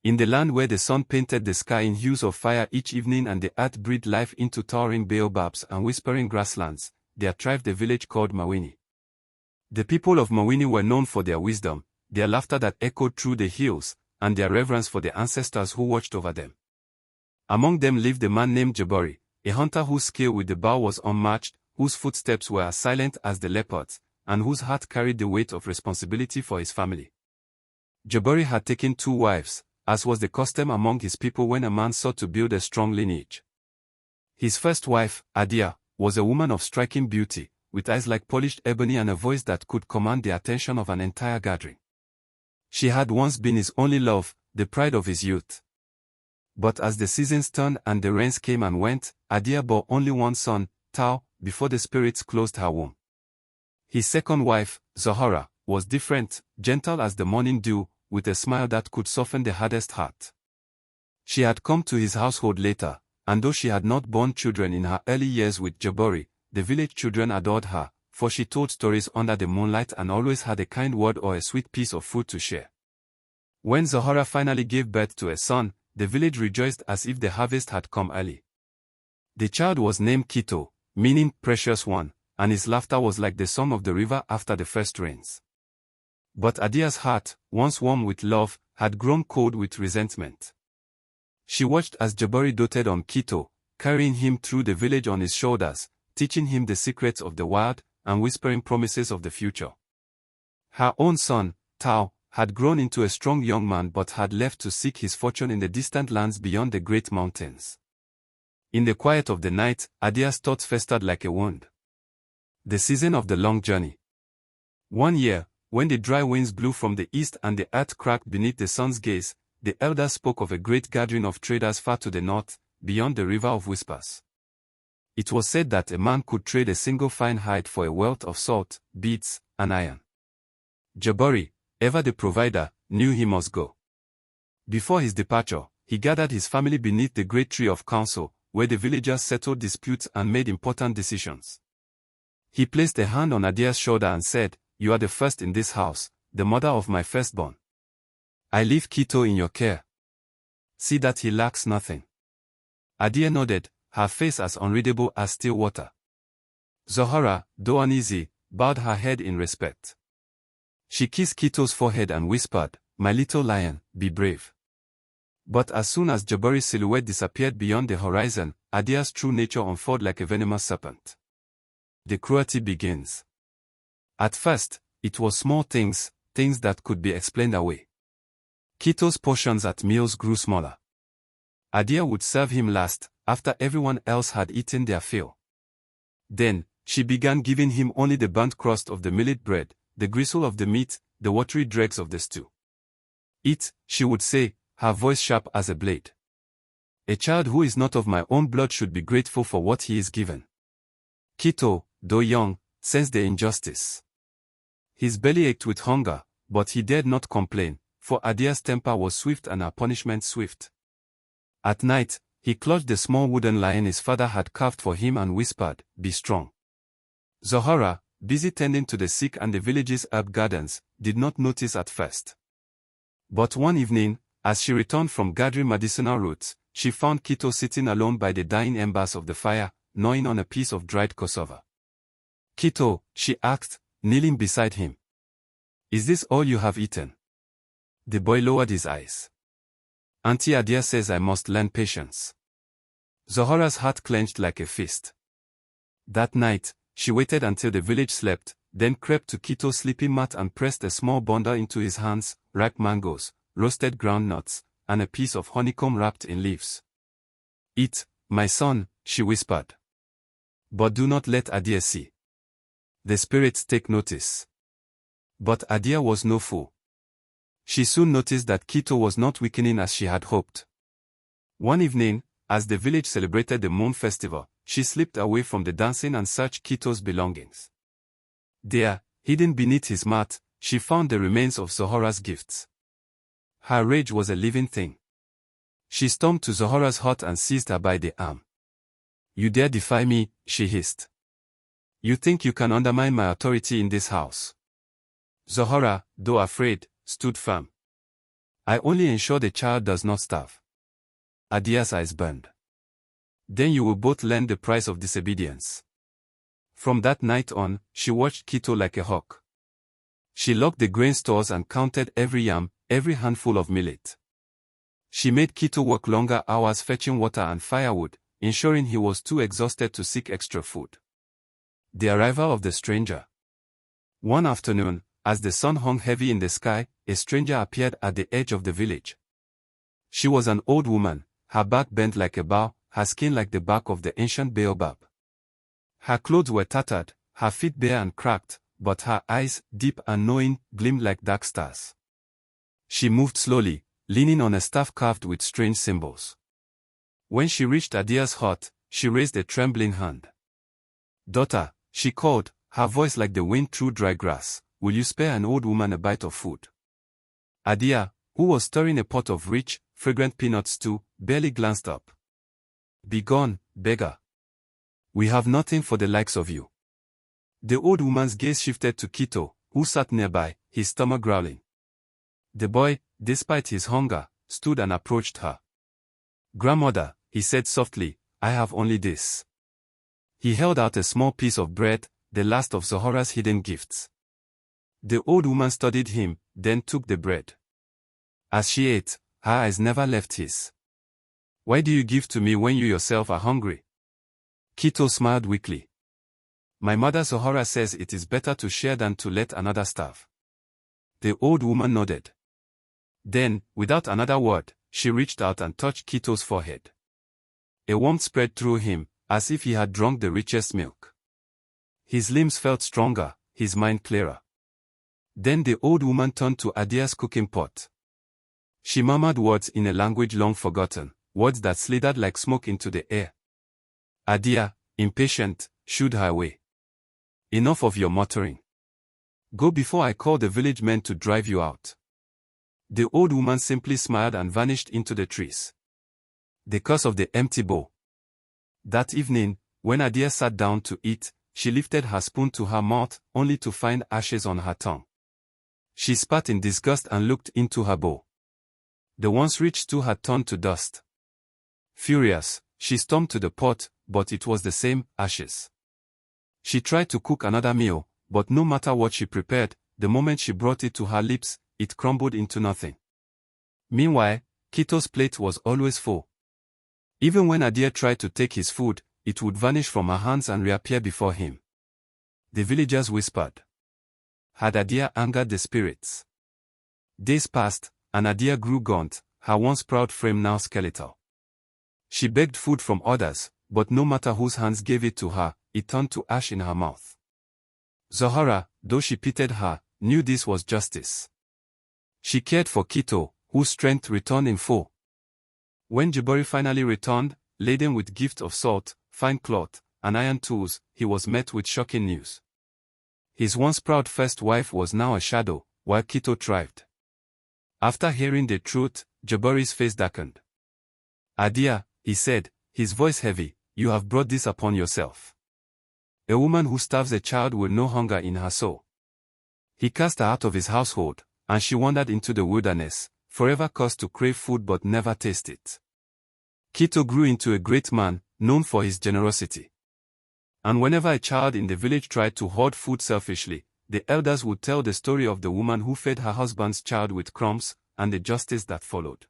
In the land where the sun painted the sky in hues of fire each evening and the earth breathed life into towering baobabs and whispering grasslands, there thrived a village called Mawini. The people of Mawini were known for their wisdom, their laughter that echoed through the hills, and their reverence for the ancestors who watched over them. Among them lived a man named Jabari, a hunter whose skill with the bow was unmatched, whose footsteps were as silent as the leopard's, and whose heart carried the weight of responsibility for his family. Jabari had taken 2 wives, as was the custom among his people when a man sought to build a strong lineage. His first wife, Abia, was a woman of striking beauty, with eyes like polished ebony and a voice that could command the attention of an entire gathering. She had once been his only love, the pride of his youth. But as the seasons turned and the rains came and went, Abia bore only one son, Tao, before the spirits closed her womb. His second wife, Zohara, was different, gentle as the morning dew, with a smile that could soften the hardest heart. She had come to his household later, and though she had not borne children in her early years with Jabari, the village children adored her, for she told stories under the moonlight and always had a kind word or a sweet piece of food to share. When Zohara finally gave birth to a son, the village rejoiced as if the harvest had come early. The child was named Kito, meaning precious one, and his laughter was like the song of the river after the first rains. But Adia's heart, once warm with love, had grown cold with resentment. She watched as Jabari doted on Kito, carrying him through the village on his shoulders, teaching him the secrets of the wild, and whispering promises of the future. Her own son, Tao, had grown into a strong young man but had left to seek his fortune in the distant lands beyond the great mountains. In the quiet of the night, Adia's thoughts festered like a wound. The season of the long journey. One year, when the dry winds blew from the east and the earth cracked beneath the sun's gaze, the elders spoke of a great gathering of traders far to the north, beyond the river of whispers. It was said that a man could trade a single fine hide for a wealth of salt, beads, and iron. Jabari, ever the provider, knew he must go. Before his departure, he gathered his family beneath the great tree of council, where the villagers settled disputes and made important decisions. He placed a hand on Adia's shoulder and said, "You are the first in this house, the mother of my firstborn. I leave Kito in your care. See that he lacks nothing." Abia nodded, her face as unreadable as still water. Zohara, though uneasy, bowed her head in respect. She kissed Kito's forehead and whispered, "My little lion, be brave." But as soon as Jabari's silhouette disappeared beyond the horizon, Adia's true nature unfurled like a venomous serpent. The cruelty begins. At first, it was small things, things that could be explained away. Kito's portions at meals grew smaller. Abia would serve him last, after everyone else had eaten their fill. Then, she began giving him only the burnt crust of the millet bread, the gristle of the meat, the watery dregs of the stew. "Eat," she would say, her voice sharp as a blade. "A child who is not of my own blood should be grateful for what he is given." Kito, though young, sensed the injustice. His belly ached with hunger, but he dared not complain, for Adia's temper was swift and her punishment swift. At night, he clutched the small wooden lion his father had carved for him and whispered, "Be strong." Zohara, busy tending to the sick and the village's herb gardens, did not notice at first. But one evening, as she returned from gathering medicinal roots, she found Kito sitting alone by the dying embers of the fire, gnawing on a piece of dried cassava. "Kito," she asked, kneeling beside him. "Is this all you have eaten?" The boy lowered his eyes. "Auntie Abia says I must learn patience." Zohara's heart clenched like a fist. That night, she waited until the village slept, then crept to Kito's sleeping mat and pressed a small bundle into his hands, ripe mangoes, roasted groundnuts, and a piece of honeycomb wrapped in leaves. "Eat, my son," she whispered. "But do not let Abia see. The spirits take notice." But Abia was no fool. She soon noticed that Kito was not weakening as she had hoped. One evening, as the village celebrated the moon festival, she slipped away from the dancing and searched Kito's belongings. There, hidden beneath his mat, she found the remains of Zohara's gifts. Her rage was a living thing. She stormed to Zohara's hut and seized her by the arm. "You dare defy me," she hissed. "You think you can undermine my authority in this house?" Zohara, though afraid, stood firm. I only ensure the child does not starve. Adia's eyes burned. Then you will both learn the price of disobedience. From that night on, she watched Kito like a hawk. She locked the grain stores and counted every yam, every handful of millet. She made Kito work longer hours fetching water and firewood, ensuring he was too exhausted to seek extra food. The arrival of the stranger. One afternoon, as the sun hung heavy in the sky, a stranger appeared at the edge of the village. She was an old woman, her back bent like a bow, her skin like the bark of the ancient baobab. Her clothes were tattered, her feet bare and cracked, but her eyes, deep and knowing, gleamed like dark stars. She moved slowly, leaning on a staff carved with strange symbols. When she reached Adia's hut, she raised a trembling hand. "Daughter," she called, her voice like the wind through dry grass, "will you spare an old woman a bite of food?" Adia, who was stirring a pot of rich, fragrant peanut stew, barely glanced up. "Begone, beggar. We have nothing for the likes of you." The old woman's gaze shifted to Kito, who sat nearby, his stomach growling. The boy, despite his hunger, stood and approached her. "Grandmother," he said softly, "I have only this." He held out a small piece of bread, the last of Zohora's hidden gifts. The old woman studied him, then took the bread. As she ate, her eyes never left his. "Why do you give to me when you yourself are hungry?" Kito smiled weakly. "My mother Zohora says it is better to share than to let another starve." The old woman nodded. Then, without another word, she reached out and touched Kito's forehead. A warmth spread through him, as if he had drunk the richest milk. His limbs felt stronger, his mind clearer. Then the old woman turned to Adia's cooking pot. She murmured words in a language long forgotten, words that slithered like smoke into the air. Adia, impatient, shooed her away. "Enough of your muttering. Go before I call the village men to drive you out." The old woman simply smiled and vanished into the trees. The curse of the empty bowl. That evening, when Adia sat down to eat, she lifted her spoon to her mouth, only to find ashes on her tongue. She spat in disgust and looked into her bowl. The once rich stew had turned to dust. Furious, she stormed to the pot, but it was the same, ashes. She tried to cook another meal, but no matter what she prepared, the moment she brought it to her lips, it crumbled into nothing. Meanwhile, Kito's plate was always full. Even when Adia tried to take his food, it would vanish from her hands and reappear before him. The villagers whispered. Had Adia angered the spirits? Days passed, and Adia grew gaunt, her once proud frame now skeletal. She begged food from others, but no matter whose hands gave it to her, it turned to ash in her mouth. Zohora, though she pitied her, knew this was justice. She cared for Kito, whose strength returned in full. When Jabari finally returned, laden with gifts of salt, fine cloth, and iron tools, he was met with shocking news. His once proud first wife was now a shadow, while Kito thrived. After hearing the truth, Jabari's face darkened. "Adia," he said, his voice heavy, "you have brought this upon yourself. A woman who starves a child will know hunger in her soul." He cast her out of his household, and she wandered into the wilderness, forever cursed to crave food but never taste it. Kito grew into a great man, known for his generosity. And whenever a child in the village tried to hoard food selfishly, the elders would tell the story of the woman who fed her husband's child with crumbs, and the justice that followed.